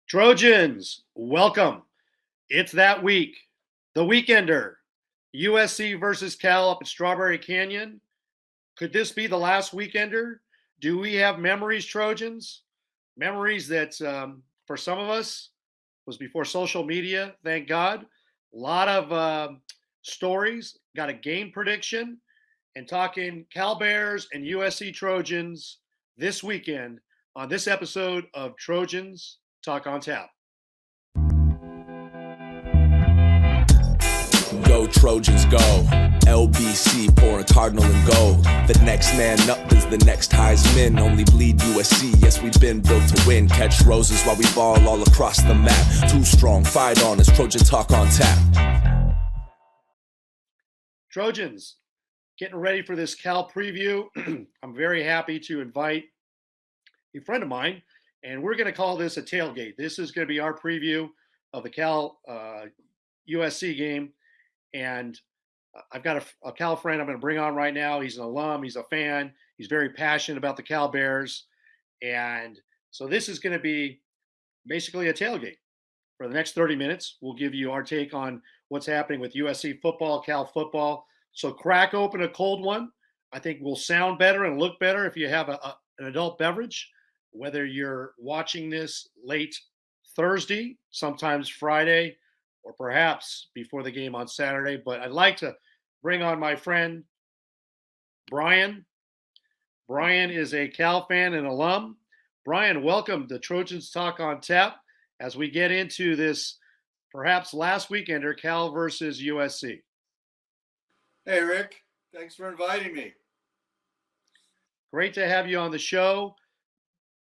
Trojans, welcome. It's that week, the weekender. USC versus Cal up at Strawberry Canyon. Could this be the last weekender? Do we have memories, Trojans? Memories that, for some of us, was before social media, thank God. A lot of stories. Got a game prediction and talking Cal Bears and USC Trojans this weekend on this episode of Trojans Talk on Tap. Go Trojans go, LBC pouring Cardinal and gold. The next man up is the next Heisman. Only bleed USC, yes we've been built to win. Catch roses while we ball all across the map. Too strong, fight on, it's Trojan Talk on Tap. Trojans, getting ready for this Cal preview. I'm very happy to invite a friend of mine, and we're going to call this a tailgate. This is going to be our preview of the Cal USC game. And I've got a Cal friend I'm going to bring on right now. He's an alum. He's a fan. He's very passionate about the Cal Bears. And so this is going to be basically a tailgate. For the next 30 minutes, we'll give you our take on what's happening with USC football, Cal football. So crack open a cold one. I think will sound better and look better if you have an adult beverage, whether you're watching this late Thursday, sometimes Friday, or perhaps before the game on Saturday. But I'd like to bring on my friend, Brian. Brian is a Cal fan and alum. Brian, welcome to Trojans Talk on Tap as we get into this perhaps last weekender, Cal versus USC. Hey, Rick. Thanks for inviting me. Great to have you on the show.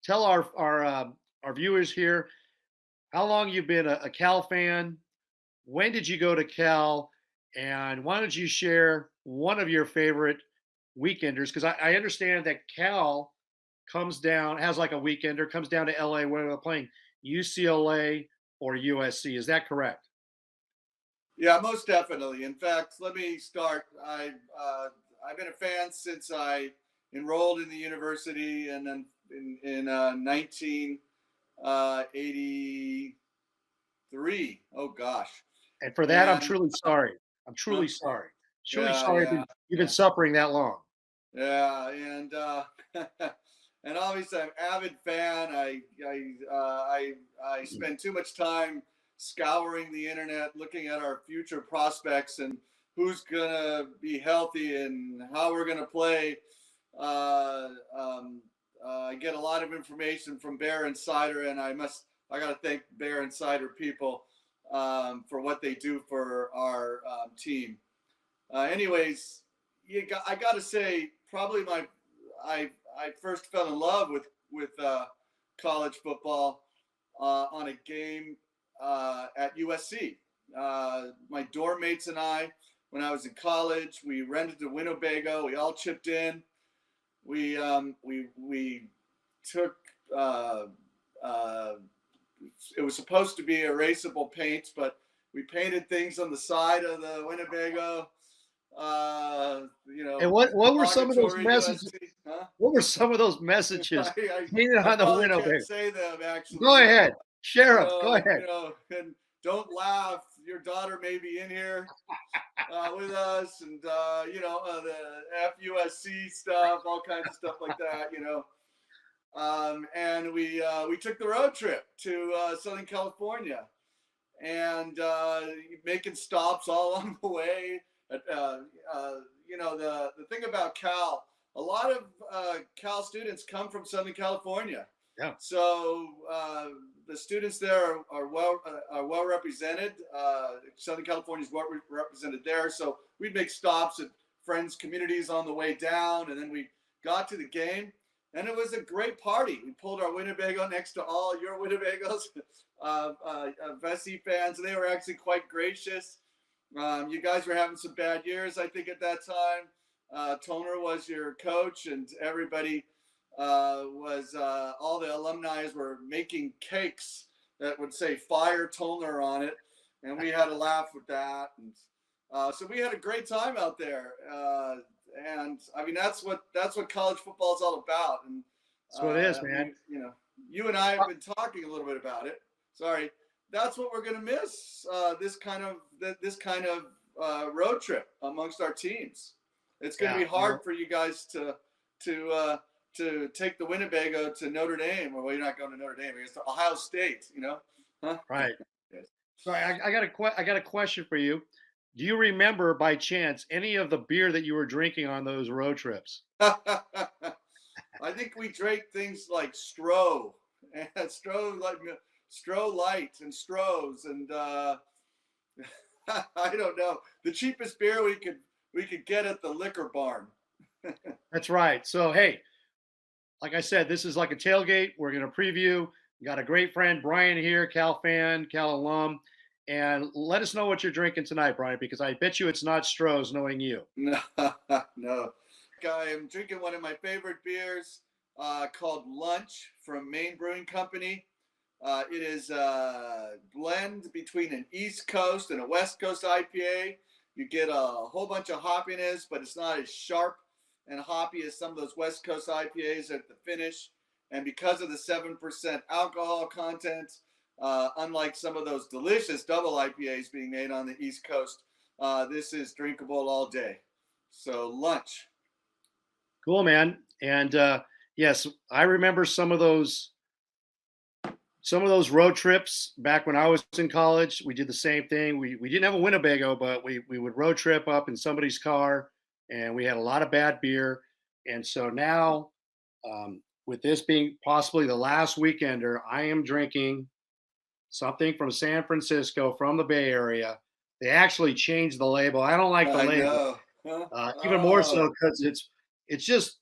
Tell our viewers here how long you've been a Cal fan. When did you go to Cal? And why don't you share one of your favorite weekenders? Because I understand that Cal has like a weekender, comes down to LA where they're playing UCLA or USC. Is that correct? Yeah, most definitely. In fact, let me start. I've been a fan since I enrolled in the university, and then in 1983. Oh gosh. And for that, I'm truly sorry. I'm truly sorry. Sorry you've been suffering that long. Yeah, and and obviously I'm an avid fan. I spend too much time scouring the internet, looking at our future prospects and who's gonna be healthy and how we're gonna play. I get a lot of information from Bear Insider, and I got to thank Bear Insider people for what they do for our team. Anyways, I got to say, probably I first fell in love with college football on a game at USC. My dorm mates and I, when I was in college, we rented a Winnebago. We all chipped in. We took. It was supposed to be erasable paints, but we painted things on the side of the Winnebago. And what were some of those messages? Huh? What were some of those messages painted on the Winnebago? I can't say them actually. Go ahead, share them. Go ahead. And don't laugh. Your daughter may be in here with us, and the FUSC stuff, all kinds of stuff like that. And we took the road trip to Southern California, and making stops all along the way. The thing about Cal, a lot of Cal students come from Southern California. Yeah. So the students there are well represented. Southern California is well represented there. So we'd make stops at friends' communities on the way down, and then we got to the game. And it was a great party. We pulled our Winnebago next to all your Winnebagos, Vessi fans. They were actually quite gracious. You guys were having some bad years, I think, at that time. Toner was your coach, and everybody all the alumni were making cakes that would say "Fire Toner" on it, and we had a laugh with that. And so we had a great time out there. And I mean, that's what college football is all about. And that's what it is, man. You and I have been talking a little bit about it. Sorry. That's what we're gonna miss. This kind of road trip amongst our teams. It's gonna be hard for you guys to take the Winnebago to Notre Dame. Well, you're not going to Notre Dame. It's to Ohio State. Huh? Right. Yes. So I got a question for you. Do you remember by chance any of the beer that you were drinking on those road trips? I think we drank things like Stroh and Stroh Light and Strohs and I don't know, the cheapest beer we could get at the liquor barn. That's right. So hey, like I said, this is like a tailgate. We're going to preview. We got a great friend Brian here, Cal fan, Cal alum, and let us know what you're drinking tonight, Brian, because I bet you it's not Stroh's, knowing you. No, no. I am drinking one of my favorite beers called Lunch from Maine Brewing Company. It is a blend between an East Coast and a West Coast IPA. You get a whole bunch of hoppiness, but it's not as sharp and hoppy as some of those West Coast IPAs at the finish. And because of the 7% alcohol content, unlike some of those delicious double IPAs being made on the East Coast, this is drinkable all day. So Lunch. Cool, man. And yes, I remember some of those road trips back when I was in college. We did the same thing. We didn't have a Winnebago, but we would road trip up in somebody's car, and we had a lot of bad beer. And so now, with this being possibly the last weekender, I am drinking something from San Francisco, from the Bay Area. They actually changed the label. I don't like the label, even more so because it's just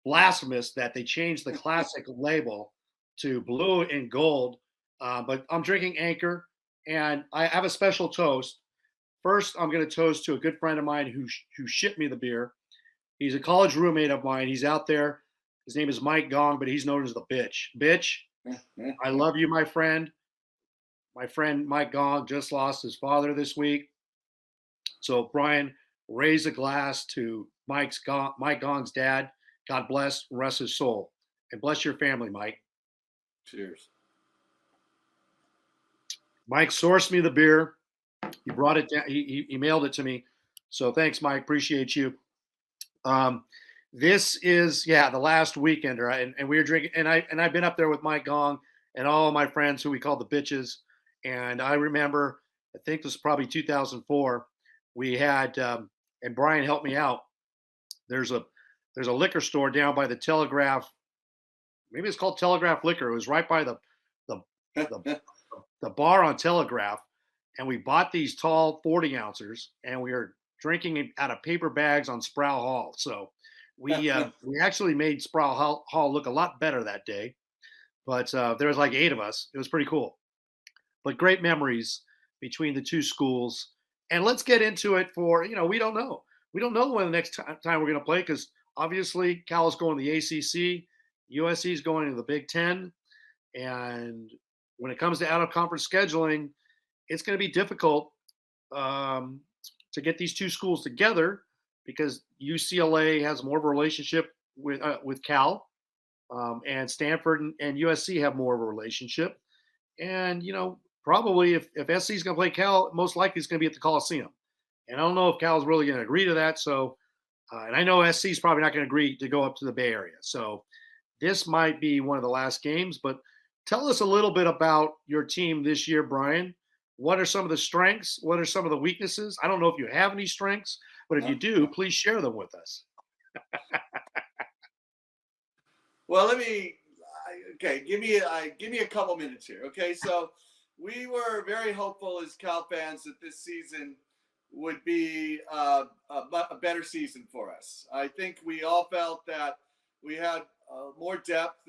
blasphemous that they changed the classic label to blue and gold. But I'm drinking Anchor, and I have a special toast. First, I'm going to toast to a good friend of mine who shipped me the beer. He's a college roommate of mine. He's out there. His name is Mike Gong, but he's known as the Bitch. Bitch, I love you, my friend. My friend Mike Gong just lost his father this week. So, Brian, raise a glass to Mike Gong's dad. God bless and rest his soul. And bless your family, Mike. Cheers. Mike sourced me the beer. He brought it down. He mailed it to me. So thanks, Mike. Appreciate you. This is the last weekender, and we were drinking, and I've been up there with Mike Gong and all of my friends who we call the Bitches. And I remember, I think this was probably 2004. We had and Brian helped me out. There's a liquor store down by the Telegraph. Maybe it's called Telegraph Liquor. It was right by the bar on Telegraph, and we bought these tall 40 ounces, and we were drinking it out of paper bags on Sproul Hall. So we actually made Sproul Hall look a lot better that day. But there was like 8 of us. It was pretty cool. But great memories between the two schools. And let's get into it for, we don't know. We don't know when the next time we're going to play, because obviously Cal is going to the ACC. USC is going to the Big Ten. And when it comes to out-of-conference scheduling, it's going to be difficult to get these two schools together, because UCLA has more of a relationship with Cal, and Stanford and USC have more of a relationship. And, probably if SC is going to play Cal, most likely it's going to be at the Coliseum. And I don't know if Cal is really going to agree to that. So, and I know SC is probably not going to agree to go up to the Bay Area. So this might be one of the last games. But tell us a little bit about your team this year, Brian. What are some of the strengths? What are some of the weaknesses? I don't know if you have any strengths, but if you do, please share them with us. Well, give me a couple minutes here. Okay, so we were very hopeful as Cal fans that this season would be a better season for us. I think we all felt that we had more depth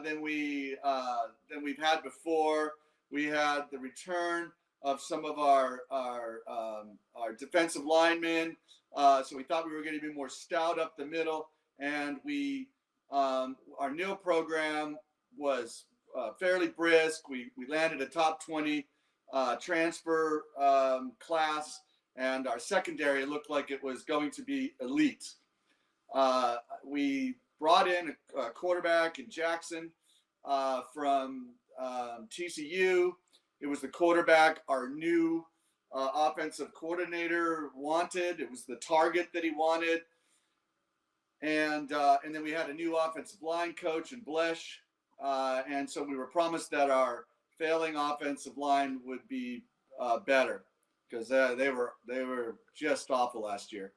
than we've had before. We had the return of some of our defensive linemen, so we thought we were going to be more stout up the middle, and our NIL program was fairly brisk. We landed a top 20 transfer class, and our secondary looked like it was going to be elite. We brought in a quarterback in Jackson from TCU. It was the quarterback our new offensive coordinator wanted. It was the target that he wanted. And then we had a new offensive line coach in Blesh. And so we were promised that our failing offensive line would be better, because they were just awful last year.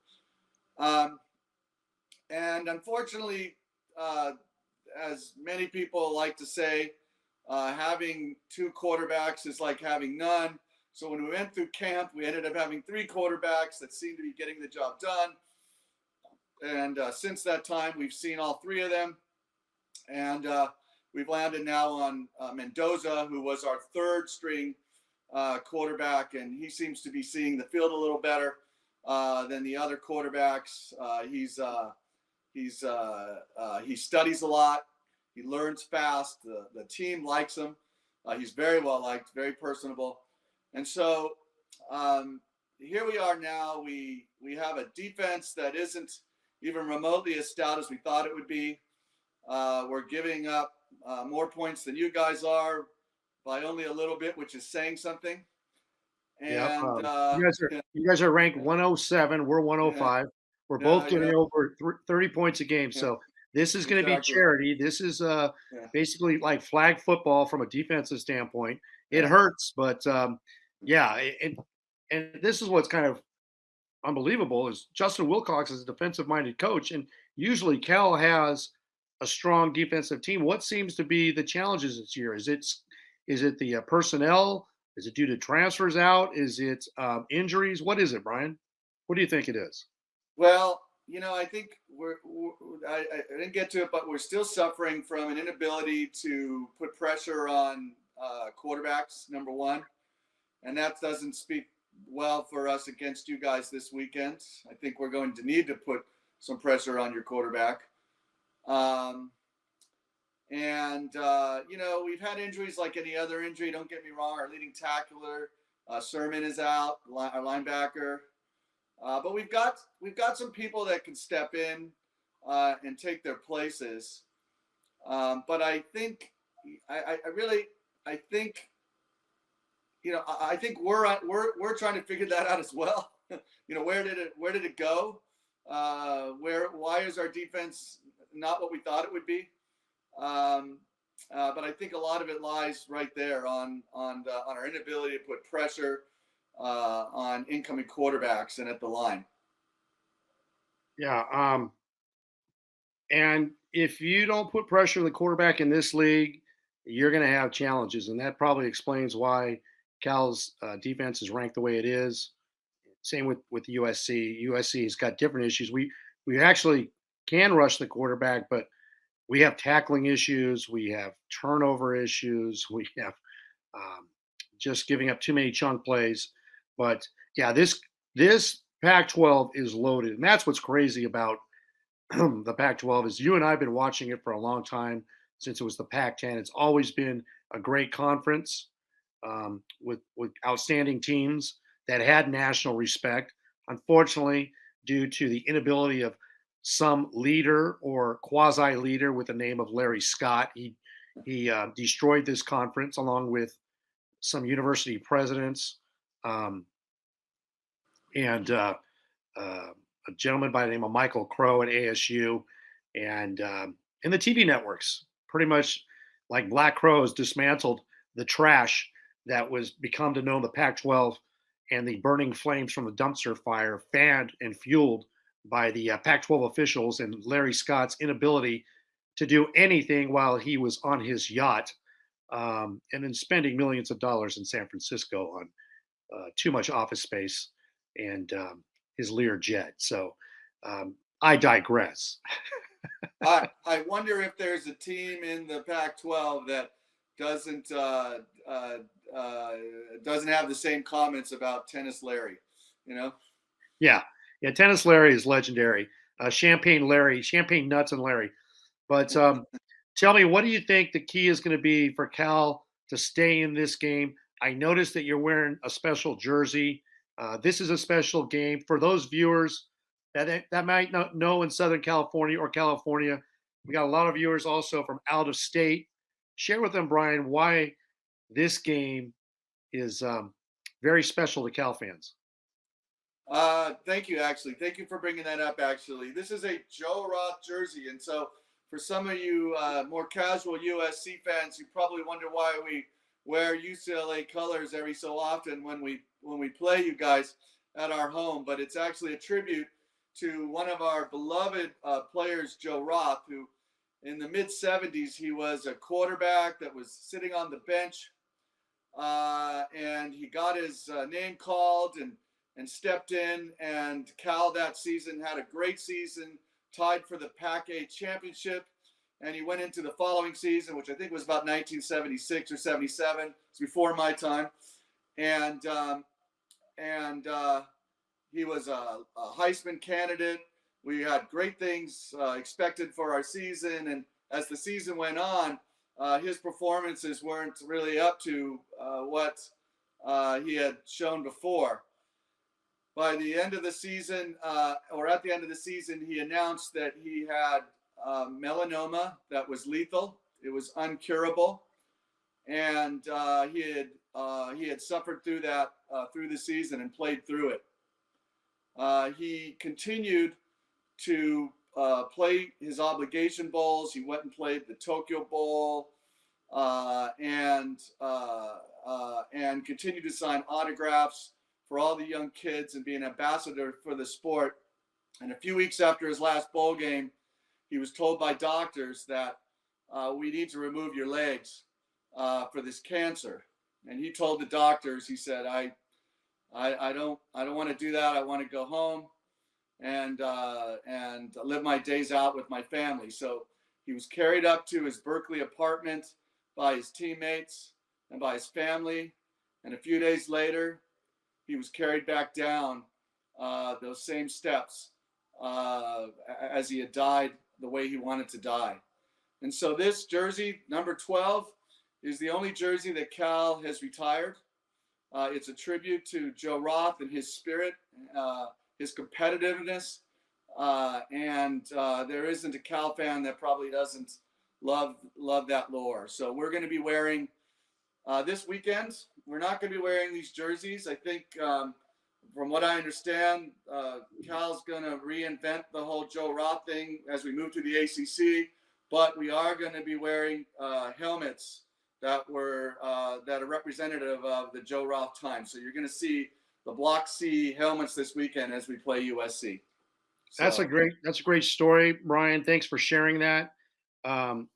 And unfortunately, as many people like to say, having two quarterbacks is like having none. So when we went through camp, we ended up having three quarterbacks that seemed to be getting the job done. And since that time, we've seen all three of them. And we've landed now on Mendoza, who was our third string quarterback. And he seems to be seeing the field a little better than the other quarterbacks. He studies a lot. He learns fast. The team likes him. He's very well liked, very personable. And so here we are now. We have a defense that isn't even remotely as stout as we thought it would be. We're giving up more points than you guys are by only a little bit, which is saying something. And you guys are ranked 107. We're 105. We're both getting over 30 points a game. So this is going to be charity. This is basically like flag football from a defensive standpoint. It hurts, but and this is what's kind of unbelievable is Justin Wilcox is a defensive-minded coach, and usually Cal has a strong defensive team. What seems to be the challenges this year? Is it the personnel? Is it due to transfers out? Is it injuries? What is it, Brian? What do you think it is? Well, I think I didn't get to it, but we're still suffering from an inability to put pressure on quarterbacks, number one. And that doesn't speak well for us against you guys this weekend. I think we're going to need to put some pressure on your quarterback. We've had injuries like any other injury. Don't get me wrong. Our leading tackler, Sermon, is out, our linebacker. But we've got some people that can step in and take their places. But I think we're trying to figure that out as well. Where did it go? Why is our defense not what we thought it would be? But I think a lot of it lies right there on our inability to put pressure on incoming quarterbacks and at the line. Yeah. And if you don't put pressure on the quarterback in this league, you're going to have challenges. And that probably explains why Cal's defense is ranked the way it is. Same with USC. USC has got different issues. We actually can rush the quarterback, but we have tackling issues. We have turnover issues. We have just giving up too many chunk plays. But yeah, this Pac-12 is loaded, and that's what's crazy about the Pac-12 is you and I have been watching it for a long time since it was the Pac-10. It's always been a great conference with outstanding teams that had national respect. Unfortunately, due to the inability of some leader or quasi-leader with the name of Larry Scott, he destroyed this conference along with some university presidents and a gentleman by the name of Michael Crow at ASU, and the TV networks, pretty much like Black Crows, dismantled the trash that was become to know the Pac-12 and the burning flames from the dumpster fire, fanned and fueled by the Pac-12 officials and Larry Scott's inability to do anything while he was on his yacht, and then spending millions of dollars in San Francisco on too much office space and his Lear jet. So I digress. I wonder if there's a team in the Pac-12 that doesn't have the same comments about Tennis Larry, Yeah, Tennis Larry is legendary. Champagne Larry, Champagne Nuts and Larry. But tell me, what do you think the key is going to be for Cal to stay in this game? I noticed that you're wearing a special jersey. This is a special game for those viewers that might not know in Southern California or California. We got a lot of viewers also from out of state. Share with them, Brian, why this game is very special to Cal fans. Thank you. Actually, thank you for bringing that up. Actually, this is a Joe Roth jersey, and so for some of you more casual USC fans, you probably wonder why we wear UCLA colors every so often when we play you guys at our home. But it's actually a tribute to one of our beloved players, Joe Roth, who in the mid 70s he was a quarterback that was sitting on the bench, and he got his name called and stepped in, and Cal that season had a great season, tied for the Pac-8 championship, and he went into the following season, which I think was about 1976 or 77. It's before my time, and he was a Heisman candidate. We had great things expected for our season, and as the season went on, his performances weren't really up to what he had shown before. By the end of the season, or at the end of the season, he announced that he had melanoma that was lethal. It was uncurable, and he had suffered through that through the season and played through it. He continued to play his obligation bowls. He went and played the Tokyo Bowl, and continued to sign autographs for all the young kids and be an ambassador for the sport. And a few weeks after his last bowl game, he was told by doctors that we need to remove your legs for this cancer. And he told the doctors, he said, I don't want to do that. I want to go home and live my days out with my family. So he was carried up to his Berkeley apartment by his teammates and by his family. And a few days later, he was carried back down those same steps as he had died the way he wanted to die. And so this jersey, number 12, is the only jersey that Cal has retired. It's a tribute to Joe Roth and his spirit, his competitiveness, and there isn't a Cal fan that probably doesn't love that lore. So we're going to be wearing this weekend. We're not going to be wearing these jerseys. I think, from what I understand, Cal's going to reinvent the whole Joe Roth thing as we move to the ACC. But we are going to be wearing helmets that are representative of the Joe Roth time. So you're going to see the Block C helmets this weekend as we play USC. So, That's a great story, Brian. Thanks for sharing that.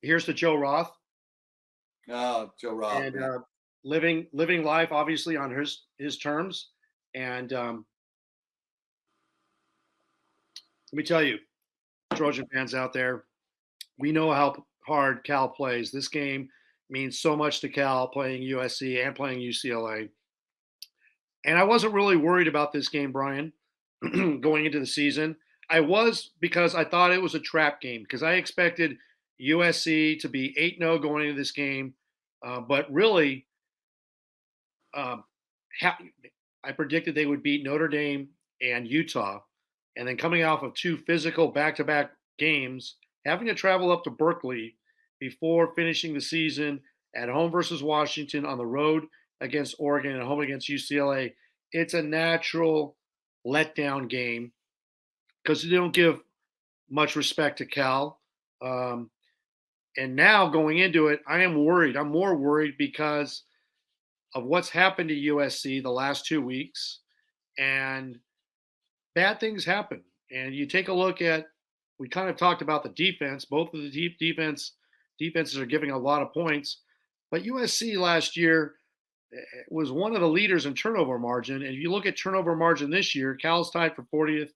Here's the Joe Roth. Joe Roth. And living life obviously on his terms. And let me tell you, Trojan fans out there, we know how hard Cal plays. This game means so much to Cal, playing USC and playing UCLA. And I wasn't really worried about this game, Brian, going into the season. I was, because I thought it was a trap game, because I expected USC to be 8-0 going into this game. But really, I predicted they would beat Notre Dame and Utah. And then coming off of two physical back-to-back games, having to travel up to Berkeley before finishing the season at home versus Washington, on the road against Oregon, and home against UCLA, it's a natural letdown game because they don't give much respect to Cal. And now going into it, I am worried. I'm more worried because of what's happened to USC the last 2 weeks, and bad things happen. And you take a look at, we kind of talked about the defense. Both of the defenses are giving a lot of points, but USC last year was one of the leaders in turnover margin. And if you look at turnover margin this year, Cal's tied for 40th,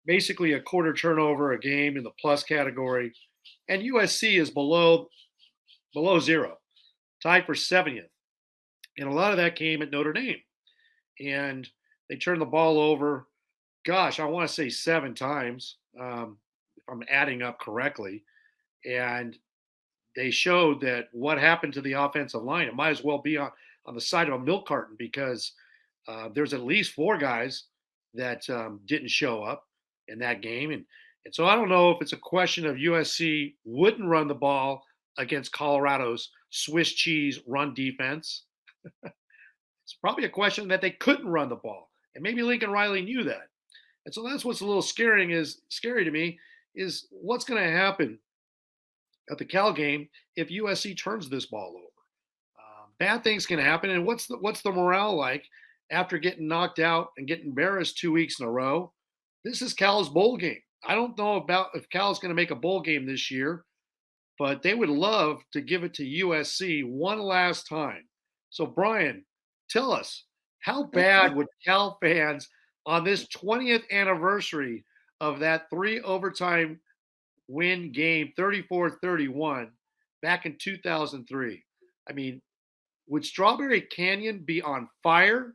basically a quarter turnover a game in the plus category. And USC is below zero, tied for 70th. And a lot of that came at Notre Dame. And they turned the ball over, gosh, I want to say 7 times, if I'm adding up correctly. And they showed that what happened to the offensive line, it might as well be on the side of a milk carton, because there's at least 4 guys that didn't show up in that game. And so I don't know if it's a question of USC wouldn't run the ball against Colorado's Swiss cheese run defense, probably a question that they couldn't run the ball. And maybe Lincoln Riley knew that. And so that's what's a little scary to me is what's going to happen at the Cal game if USC turns this ball over. Bad things can happen. And what's the morale like after getting knocked out and getting embarrassed 2 weeks in a row? This is Cal's bowl game. I don't know about if Cal's going to make a bowl game this year, but they would love to give it to USC one last time. So, Brian, tell us, how bad would Cal fans on this 20th anniversary of that 3 overtime win game, 34-31, back in 2003? I mean, would Strawberry Canyon be on fire?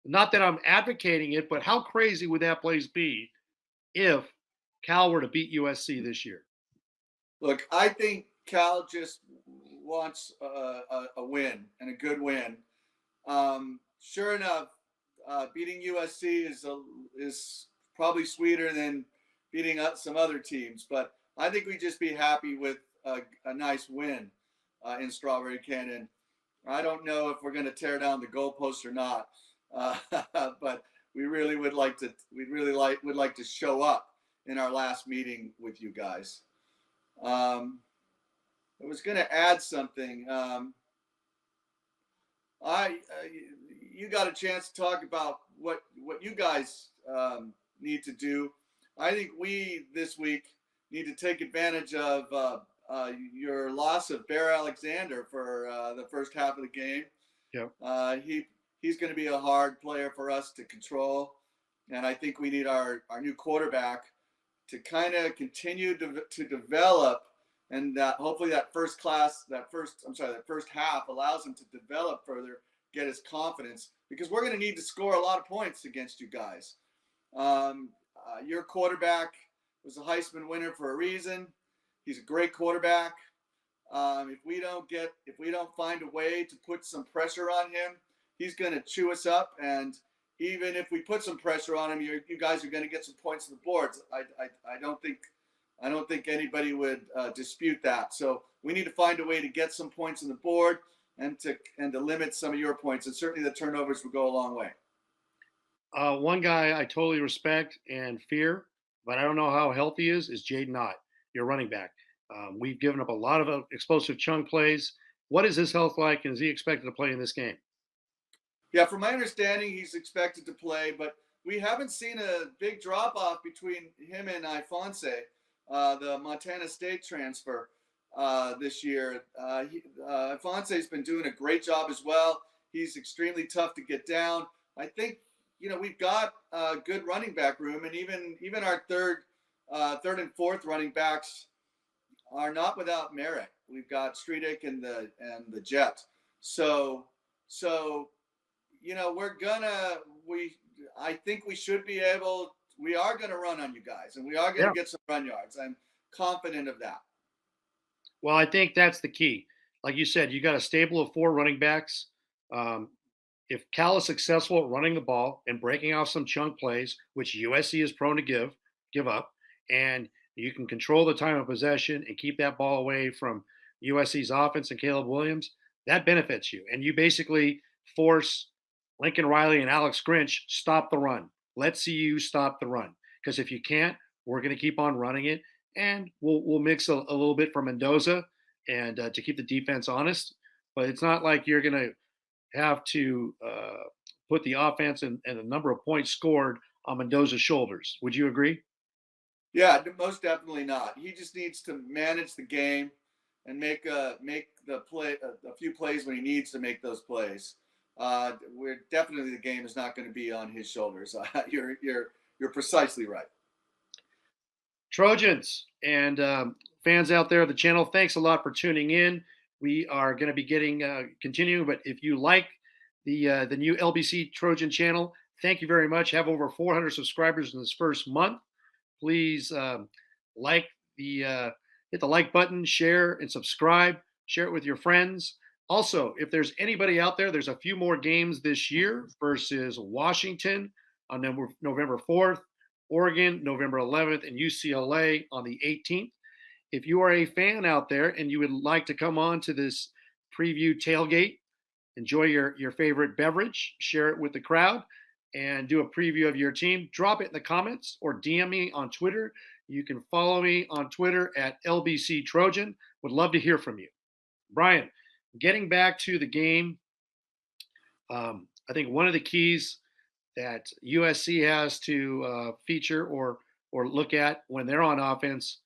Not that I'm advocating it, but how crazy would that place be if Cal were to beat USC this year? Look, I think Cal just wants a win and a good win. Sure enough, beating USC is probably sweeter than beating some other teams, but I think we'd just be happy with a nice win in Strawberry Canyon. I don't know if we're going to tear down the goalpost or not, but we really would like to. Would like to show up in our last meeting with you guys. I was going to add something. You got a chance to talk about what you guys need to do. I think we this week need to take advantage of your loss of Bear Alexander for the first half of the game. Yeah. He's going to be a hard player for us to control, and I think we need our new quarterback to kind of continue to develop, and that hopefully that first half allows him to develop further, get his confidence, because we're going to need to score a lot of points against you guys. Your quarterback was a Heisman winner for a reason. He's a great quarterback. If we don't find a way to put some pressure on him, he's going to chew us up. And even if we put some pressure on him, you guys are going to get some points on the boards. I don't think anybody would dispute that. So we need to find a way to get some points on the board and to limit some of your points. And certainly the turnovers will go a long way. One guy I totally respect and fear, but I don't know how healthy he is Jaden Ott, your running back. We've given up a lot of explosive chunk plays. What is his health like, and is he expected to play in this game? Yeah, from my understanding, he's expected to play, but we haven't seen a big drop-off between him and Ifonse, the Montana State transfer this year. Ifonse's been doing a great job as well. He's extremely tough to get down. I think, we've got a good running back room, and even our third and fourth running backs are not without merit. We've got Streetick and the Jet. So I think we are gonna run on you guys, and we are gonna get some run yards. I'm confident of that. Well, I think that's the key. Like you said, you got a stable of 4 running backs. If Cal is successful at running the ball and breaking off some chunk plays, which USC is prone to give up, and you can control the time of possession and keep that ball away from USC's offense and Caleb Williams, that benefits you. And you basically force Lincoln Riley and Alex Grinch, stop the run. Let's see you stop the run. Because if you can't, we're going to keep on running it. And we'll mix a little bit for Mendoza and to keep the defense honest. But it's not like you're going to have to put the offense and the number of points scored on Mendoza's shoulders. Would you agree? Yeah, most definitely not. He just needs to manage the game and make a few plays when he needs to make those plays. We're definitely, the game is not going to be on his shoulders. You're precisely right. Trojans and fans out there of the channel, thanks a lot for tuning in. We are going to be continuing, but if you like the new LBC Trojan channel, thank you very much. Have over 400 subscribers in this first month. Please hit the like button, share and subscribe. Share it with your friends. Also, if there's anybody out there, there's a few more games this year versus Washington on November 4th, Oregon November 11th, and UCLA on the 18th. If you are a fan out there and you would like to come on to this preview tailgate enjoy your favorite beverage, share it with the crowd, and do a preview of your team. Drop it in the comments or DM me on Twitter. You can follow me on Twitter at LBC Trojan. Would love to hear from you. Brian, getting back to the game, I think one of the keys that USC has to feature or look at when they're on offense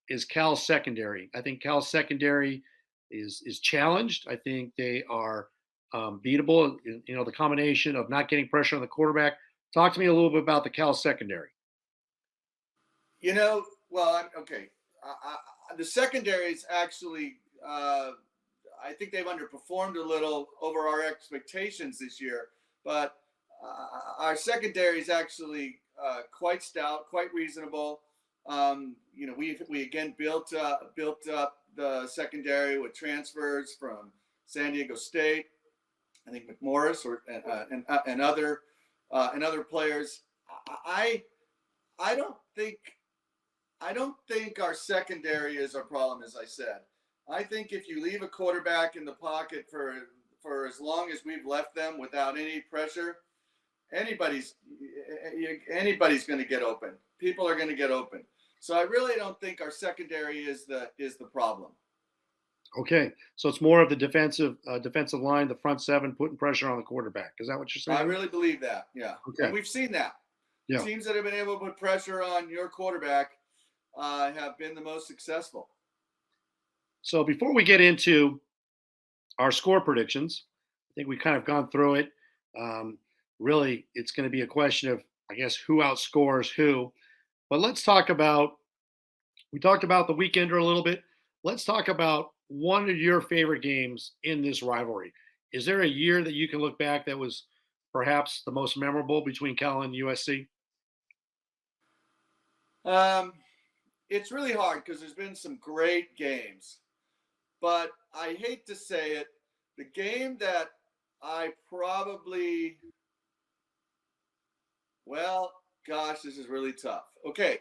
is Cal's secondary. I think Cal's secondary is challenged. I think they are beatable. You know, the combination of not getting pressure on the quarterback. Talk to me a little bit about the Cal secondary. You know, well, okay. The secondary is actually, I think they've underperformed a little over our expectations this year, but our secondary is actually quite stout, quite reasonable. You know, we again built up the secondary with transfers from San Diego State, I think McMorris and other players. I don't think our secondary is our problem, as I said. I think if you leave a quarterback in the pocket for as long as we've left them without any pressure, anybody's going to get open. People are going to get open. So I really don't think our secondary is the problem. Okay, so it's more of the defensive line, the front seven, putting pressure on the quarterback. Is that what you're saying? I really believe that. Yeah. Okay. And we've seen that. Yeah. Teams that have been able to put pressure on your quarterback have been the most successful. So before we get into our score predictions, I think we've kind of gone through it. Really, it's going to be a question of, I guess, who outscores who. But let's talk about, we talked about the weekender a little bit. Let's talk about one of your favorite games in this rivalry. Is there a year that you can look back that was perhaps the most memorable between Cal and USC? It's really hard because there's been some great games. But I hate to say it, the game that I probably, well, gosh, this is really tough. Okay,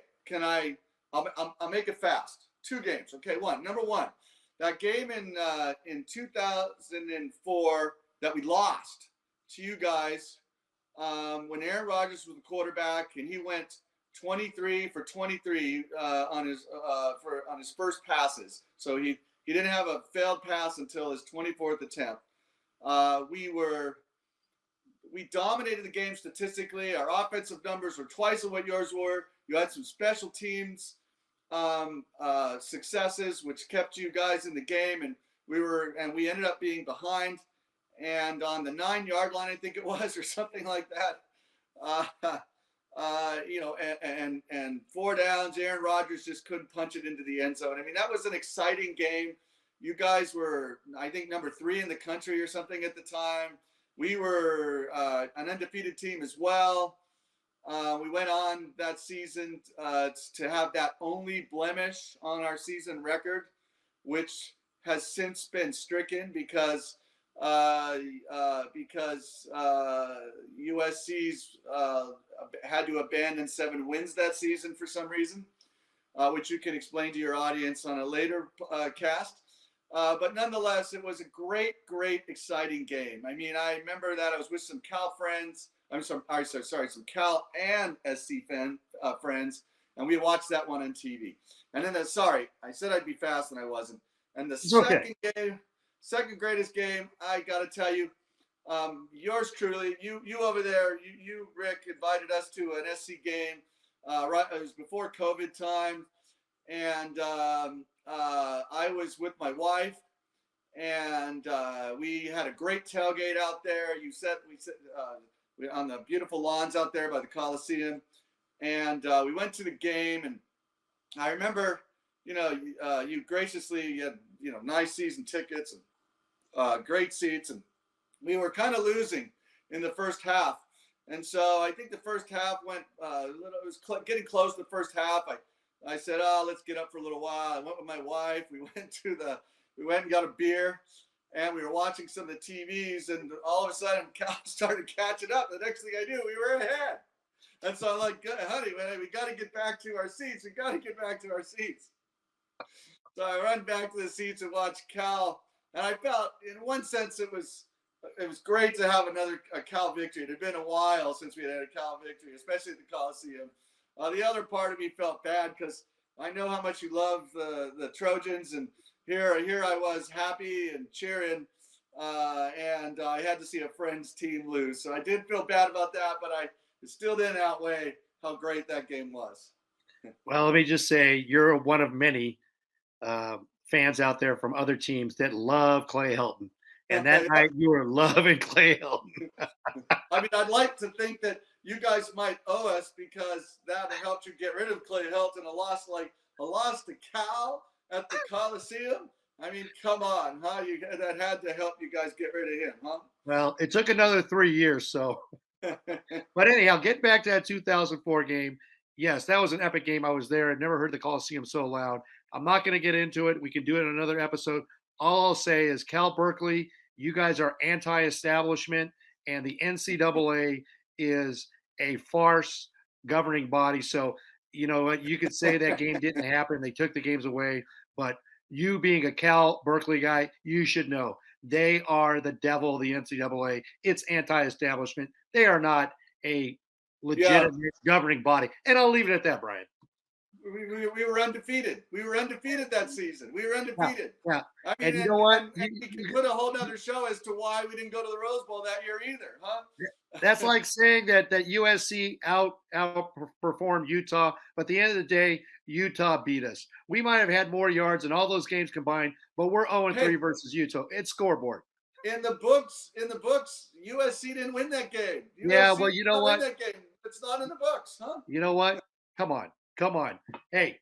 I'll make it fast. 2 games. Okay, number one, that game in 2004 that we lost to you guys when Aaron Rodgers was the quarterback and he went 23 for 23 on his first passes. So he didn't have a failed pass until his 24th attempt. We dominated the game statistically. Our offensive numbers were twice of what yours were. You had some special teams successes, which kept you guys in the game, and we ended up being behind, and on the 9-yard line, I think it was, or something like that. You know, and 4 downs, Aaron Rodgers just couldn't punch it into the end zone. I mean, that was an exciting game. You guys were, I think, number 3 in the country or something at the time. We were an undefeated team as well. We went on that season to have that only blemish on our season record, which has since been stricken because USC's had to abandon 7 wins that season for some reason, which you can explain to your audience on a later cast. But nonetheless, it was a great, exciting game. I mean, I remember that I was with some Cal friends. Some Cal and SC friends, and we watched that one on TV. And then, I said I'd be fast, and I wasn't. And the second greatest game, I got to tell you, yours truly, you over there, you Rick, invited us to an SC game. Right, it was before COVID time, and I was with my wife, and we had a great tailgate out there. We said on the beautiful lawns out there by the Coliseum, and we went to the game. And I remember, you graciously had nice season tickets and great seats, and we were kind of losing in the first half. And so I think the first half went it was getting close to the first half. I said, let's get up for a little while. I went with my wife. We went and got a beer, and we were watching some of the TVs, and all of a sudden Cal started catching up. The next thing I knew, we were ahead. And so I'm like, honey, man, we got to get back to our seats. So I run back to the seats and watch Cal. And I felt, in one sense, it was it was great to have another Cal victory. It had been a while since we had a Cal victory, especially at the Coliseum. The other part of me felt bad because I know how much you love the Trojans, and here I was happy and cheering, and I had to see a friend's team lose. So I did feel bad about that, but it still didn't outweigh how great that game was. Well, let me just say, you're one of many fans out there from other teams that love Clay Helton. And that night, you were loving Clay Helton. I mean, I'd like to think that you guys might owe us because that helped you get rid of Clay Helton. A loss to Cal at the Coliseum. I mean, come on, huh? That had to help you guys get rid of him, huh? Well, it took another 3 years, so. But anyhow, get back to that 2004 game. Yes, that was an epic game. I was there. I'd never heard the Coliseum so loud. I'm not going to get into it. We can do it in another episode. All I'll say is Cal Berkeley, you guys are anti-establishment, and the NCAA is a farce governing body. So, you know what? You could say that game didn't happen. They took the games away. But you being a Cal Berkeley guy, you should know they are the devil of the NCAA. It's anti-establishment. They are not a legitimate governing body. And I'll leave it at that, Brian. We were undefeated. We were undefeated that season. We were undefeated. Yeah. I mean, and you know what? And we can put a whole nother show as to why we didn't go to the Rose Bowl that year either, huh? That's like saying that USC outperformed Utah, but at the end of the day, Utah beat us. We might have had more yards in all those games combined, but we're 0-3 versus Utah. It's scoreboard. In the books, USC didn't win that game. Yeah, well, you know what? That game. It's not in the books, huh? You know what? Come on. Hey,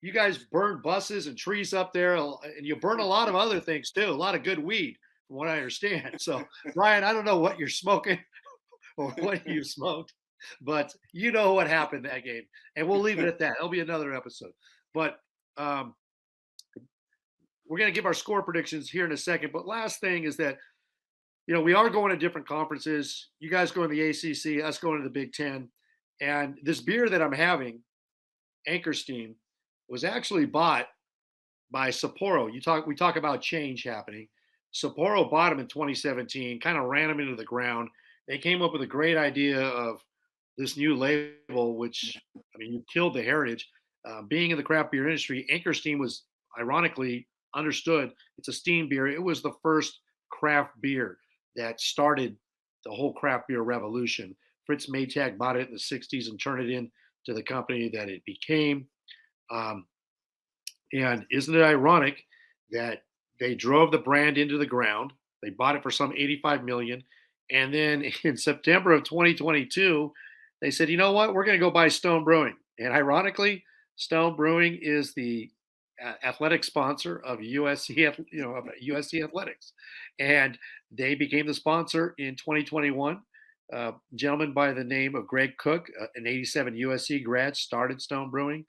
you guys burn buses and trees up there, and you burn a lot of other things too. A lot of good weed, from what I understand. So, Brian, I don't know what you're smoking or what you smoked, but you know what happened that game, and we'll leave it at that. It'll be another episode. But we're going to give our score predictions here in a second. But last thing is that, you know, we are going to different conferences. You guys going to the ACC, us going to the Big Ten. And this beer that I'm having, Anchor Steam, was actually bought by Sapporo. We talk about change happening. Sapporo bought them in 2017, kind of ran them into the ground. They came up with a great idea of this new label, which, I mean, you killed the heritage. Being in the craft beer industry, Anchor Steam was ironically understood. It's a steam beer. It was the first craft beer that started the whole craft beer revolution. Fritz Maytag bought it in the 60s and turned it into the company that it became. And isn't it ironic that they drove the brand into the ground? They bought it for some $85 million. And then in September of 2022, they said, you know what? We're going to go buy Stone Brewing. And ironically, Stone Brewing is the athletic sponsor of USC, of USC Athletics. And they became the sponsor in 2021. A gentleman by the name of Greg Cook, an 87 USC grad, started Stone Brewing.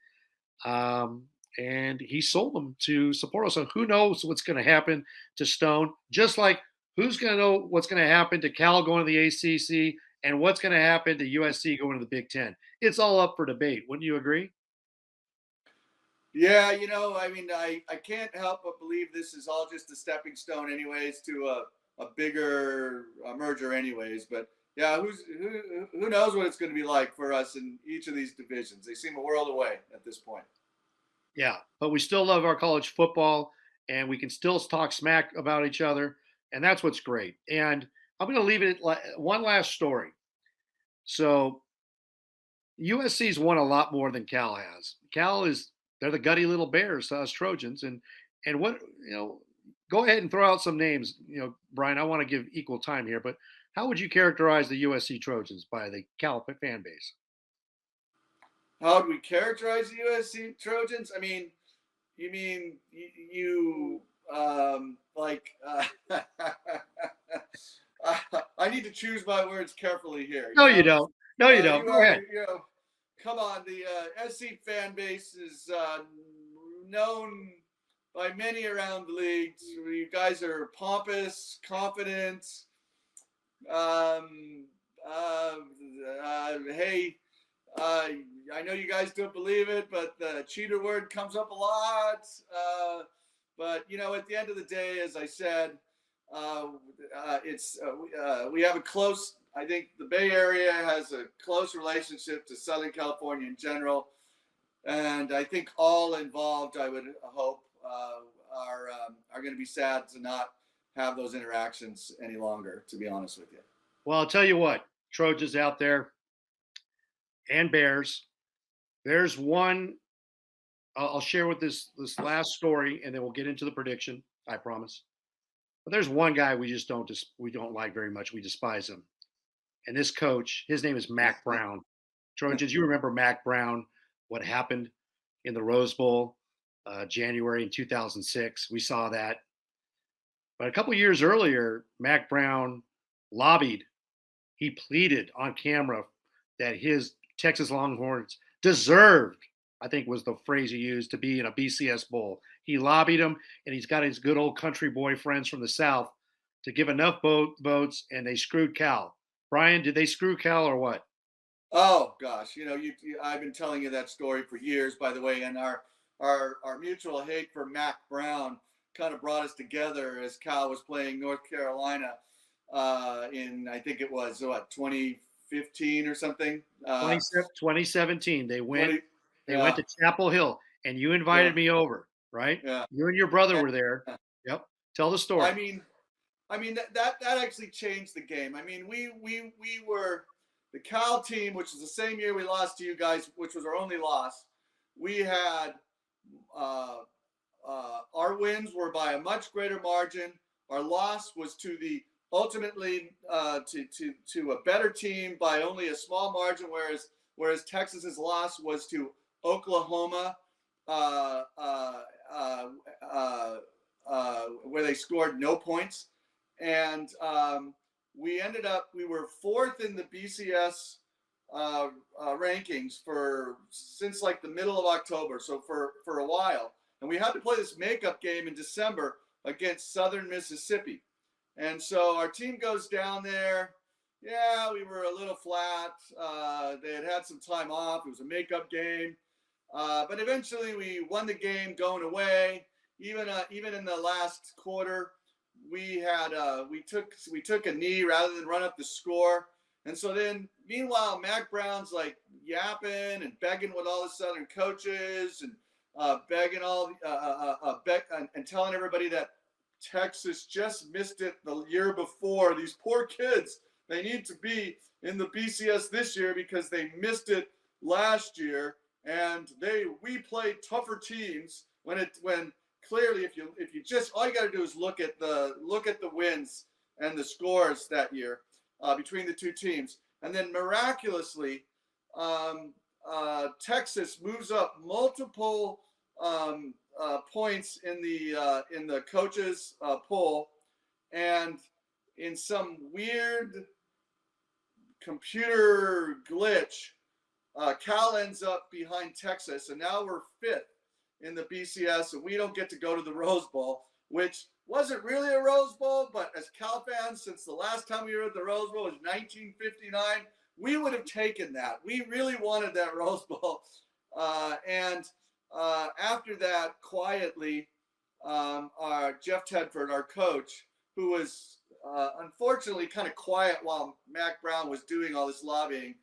And he sold them to Sapporo. So who knows what's going to happen to Stone? Just like who's going to know what's going to happen to Cal going to the ACC and what's going to happen to USC going to the Big Ten. It's all up for debate. Wouldn't you agree? Yeah, I mean, I can't help but believe this is all just a stepping stone anyways to a bigger merger anyways. But yeah, who knows what it's going to be like for us in each of these divisions. They seem a world away at this point. Yeah, but we still love our college football, and we can still talk smack about each other, and that's what's great. And I'm going to leave it at one last story. So USC's won a lot more than Cal has. They're the gutty little bears to us Trojans, and what go ahead and throw out some names. Brian, I want to give equal time here, but how would you characterize the USC Trojans by the Cal fan base? How do we characterize the USC Trojans? I mean, you mean you I need to choose my words carefully here. No, you don't. No, you don't. Go ahead. Come on. The SC fan base is known by many around the league. You guys are pompous, confident. Hey, I know you guys don't believe it, but the cheater word comes up a lot. But at the end of the day, as I said, we have a close. I think the Bay Area has a close relationship to Southern California in general, and I think all involved, I would hope, are going to be sad to not have those interactions any longer. To be honest with you. Well, I'll tell you what, Trojans out there and Bears. There's one. I'll share with this last story, and then we'll get into the prediction. I promise. But there's one guy we don't like very much. We despise him. And this coach, his name is Mack Brown. Trojans, you remember Mack Brown? What happened in the Rose Bowl, January in 2006? We saw that. But a couple years earlier, Mack Brown lobbied. He pleaded on camera that his Texas Longhorns deserved, I think was the phrase he used, to be in a BCS bowl. He lobbied him, and he's got his good old country boy friends from the South to give enough votes, and they screwed Cal. Brian, did they screw Cal or what? Oh gosh, I've been telling you that story for years, by the way, and our mutual hate for Mack Brown kind of brought us together as Cal was playing North Carolina in, I think it was 2015 or something. 2017. They went. 20, went to Chapel Hill, and you invited me over, right? Yeah. You and your brother were there. Yep. Tell the story. I mean that actually changed the game. I mean, we were the Cal team, which is the same year we lost to you guys, which was our only loss. We had our wins were by a much greater margin. Our loss was to the ultimately to a better team by only a small margin, whereas Texas's loss was to Oklahoma, where they scored no points. And we were fourth in the BCS rankings since like the middle of October, so for a while. And we had to play this makeup game in December against Southern Mississippi. And so our team goes down there. Yeah, we were a little flat. They had some time off. It was a makeup game. But eventually we won the game going away. Even in the last quarter, we took a knee rather than run up the score. And so then, meanwhile, Mack Brown's like yapping and begging with all the Southern coaches and begging and telling everybody that Texas just missed it the year before. These poor kids, they need to be in the BCS this year because they missed it last year. And we played tougher teams when clearly if you just, all you got to do is look at the wins and the scores that year between the two teams. And then miraculously, Texas moves up multiple points in the coaches poll, and in some weird computer glitch, Cal ends up behind Texas, and now we're fifth in the BCS, and we don't get to go to the Rose Bowl, which wasn't really a Rose Bowl, but as Cal fans, since the last time we were at the Rose Bowl was 1959, we would have taken that. We really wanted that Rose Bowl. And after that, quietly, our Jeff Tedford, our coach, who was unfortunately kind of quiet while Mack Brown was doing all this lobbying,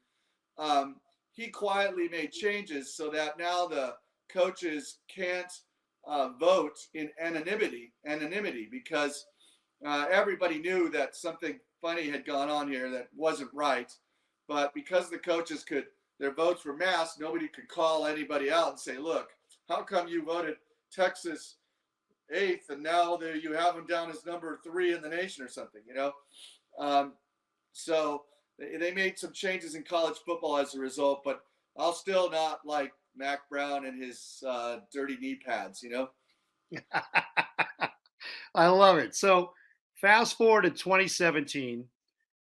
he quietly made changes so that now the coaches can't vote in anonymity because everybody knew that something funny had gone on here that wasn't right. But because the coaches their votes were masked, nobody could call anybody out and say, look, how come you voted Texas 8th and now you have them down as number 3 in the nation or something, So they made some changes in college football as a result, but I'll still not like Mack Brown and his dirty knee pads, I love it. So fast forward to 2017,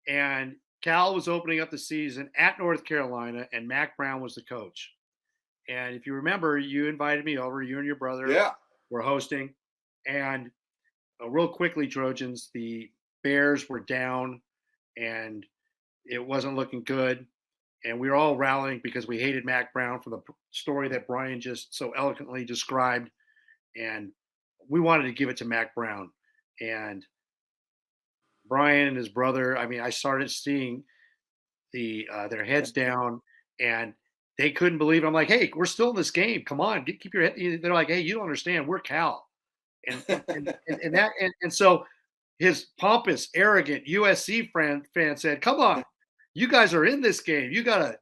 and Cal was opening up the season at North Carolina, and Mack Brown was the coach. And if you remember, you invited me over, you and your brother were hosting. And real quickly, Trojans, the Bears were down, and it wasn't looking good. And we were all rallying because we hated Mack Brown for the story that Brian just so eloquently described. And we wanted to give it to Mack Brown. And Brian and his brother, I mean, I started seeing their heads down, and they couldn't believe it. I'm like, "Hey, we're still in this game. Come on, keep your head." They're like, "Hey, you don't understand. We're Cal," and so his pompous, arrogant USC fan said, "Come on, you guys are in this game. You gotta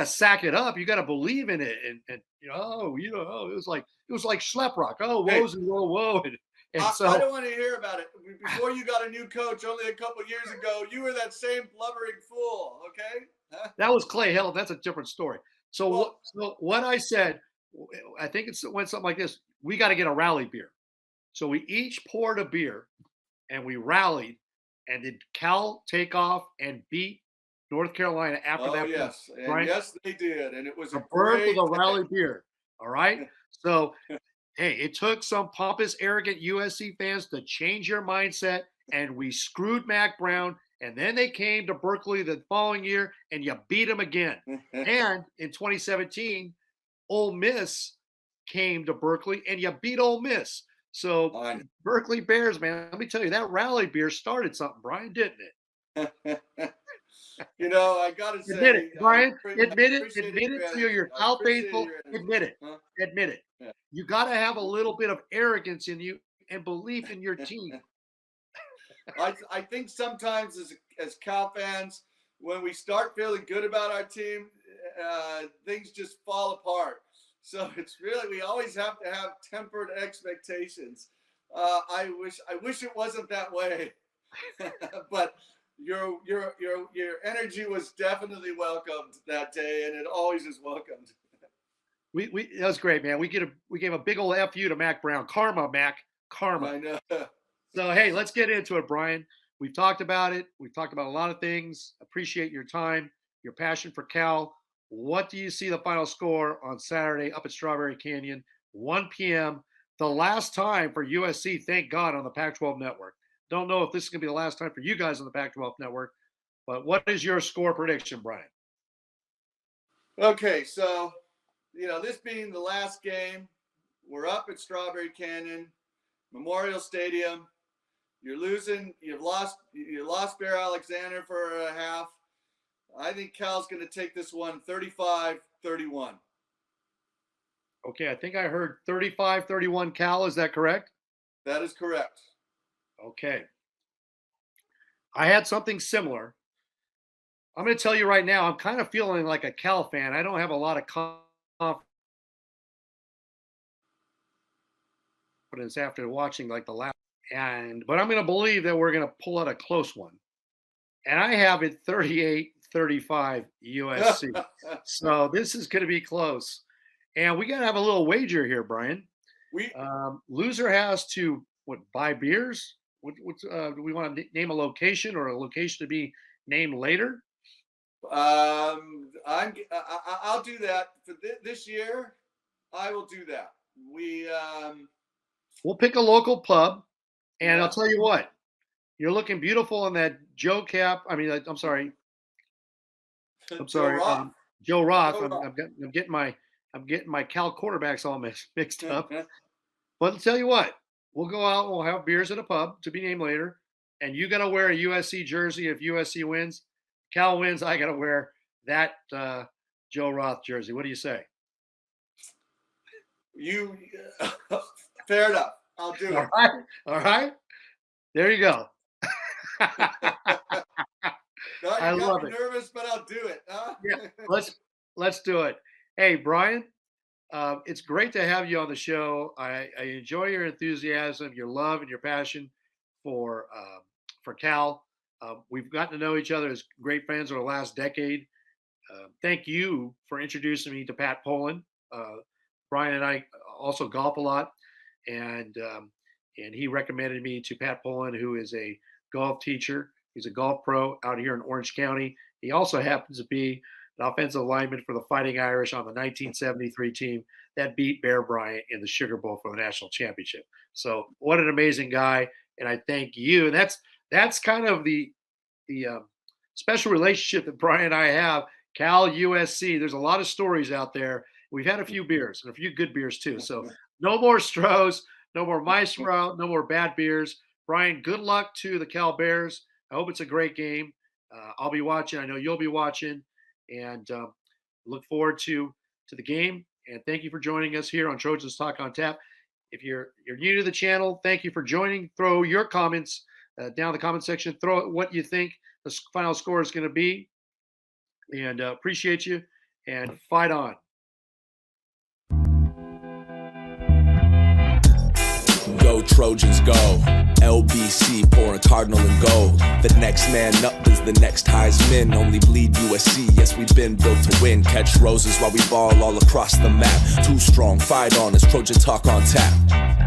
sack it up. You gotta believe in it." And oh, it was like Schleprock. Oh, Hey, woes and whoa. And I so don't want to hear about it. Before you got a new coach only a couple years ago, you were that same blubbering fool. Okay. Huh? that was Clay Hill. That's a different story. Well, So what I said, I think it went something like this: we got to get a rally beer. So we each poured a beer and we rallied. And did Cal take off and beat North Carolina after oh that point, yes, and right? yes they did, and it was a The birth of great the day. rally beer. All right. So hey, it took some pompous, arrogant USC fans to change your mindset, and we screwed Mack Brown. And then they came to Berkeley the following year, and you beat them again. And in 2017, Ole Miss came to Berkeley, and you beat Ole Miss. So Fine. Berkeley Bears, man, let me tell you, that rally beer started something, Brian, didn't it? I gotta Admit it, say, Brian. I Admit it. appreciate Admit your it. So energy. you're I Cal appreciate faithful. your energy. Admit it. Huh? Admit it. Yeah. You got to have a little bit of arrogance in you and belief in your team. I think sometimes as Cal fans, when we start feeling good about our team, things just fall apart. So it's really we always have to have tempered expectations. I wish it wasn't that way, but your energy was definitely welcomed that day, and it always is welcomed. We that was great, man. We gave a big old fu to Mack Brown. Karma, Mac. Karma. I know. So hey, let's get into it, Brian. We've talked about it. We've talked about a lot of things. Appreciate your time, your passion for Cal. What do you see the final score on Saturday up at Strawberry Canyon, 1 p.m. The last time for USC, thank God, on the Pac-12 Network. Don't know if this is going to be the last time for you guys on the Pac-12 Network, but what is your score prediction, Brian? Okay, so this being the last game, we're up at Strawberry Canyon, Memorial Stadium. You're losing. You lost Bear Alexander for a half. I think Cal's going to take this one 35-31. Okay, I think I heard 35-31 Cal. Is that correct? That is correct. Okay. I had something similar. I'm going to tell you right now, I'm kind of feeling like a Cal fan. I don't have a lot of confidence after watching like the last, but I'm going to believe that we're going to pull out a close one. And I have it 38-35 USC. So this is going to be close. And we got to have a little wager here, Brian. Loser has to buy beers. Do we want to name a location or a location to be named later? I'll do that for this year. I will do that. We'll pick a local pub, and I'll tell you what. You're looking beautiful in that Joe cap. I mean, I'm sorry. Joe Roth. Joe Roth. I'm getting my Cal quarterbacks all mixed up. But I'll tell you what. We'll go out. We'll have beers at a pub to be named later, and you got to wear a USC jersey if USC wins. Cal wins. I got to wear that Joe Roth jersey. What do you say? Fair enough. I'll do it. All right. There you go. I love it. Nervous, but I'll do it. Huh? Yeah, let's do it. Hey, Brian, it's great to have you on the show. I enjoy your enthusiasm, your love, and your passion for Cal. We've gotten to know each other as great friends over the last decade. Thank you for introducing me to Pat Poland. Brian and I also golf a lot, and he recommended me to Pat Poland, who is a golf teacher. He's a golf pro out here in Orange County. He also happens to be an offensive lineman for the Fighting Irish on the 1973 team that beat Bear Bryant in the Sugar Bowl for the national championship. So what an amazing guy. And I thank you. And that's kind of the special relationship that Brian and I have. Cal, USC, there's a lot of stories out there. We've had a few beers and a few good beers too. So no more Strohs, no more Maestro, no more bad beers. Brian, good luck to the Cal Bears. I hope it's a great game. I'll be watching. I know you'll be watching, and look forward to the game. And thank you for joining us here on Trojans Talk on Tap. If you're new to the channel, thank you for joining. Throw your comments down in the comment section. Throw what you think the final score is going to be, and appreciate you. And fight on. Go Trojans, go. LBC pouring cardinal and gold. The next man up is the next Heisman. Only bleed USC, yes, we've been built to win. Catch roses while we ball all across the map. Too strong, fight on, it's Trojan Talk on Tap.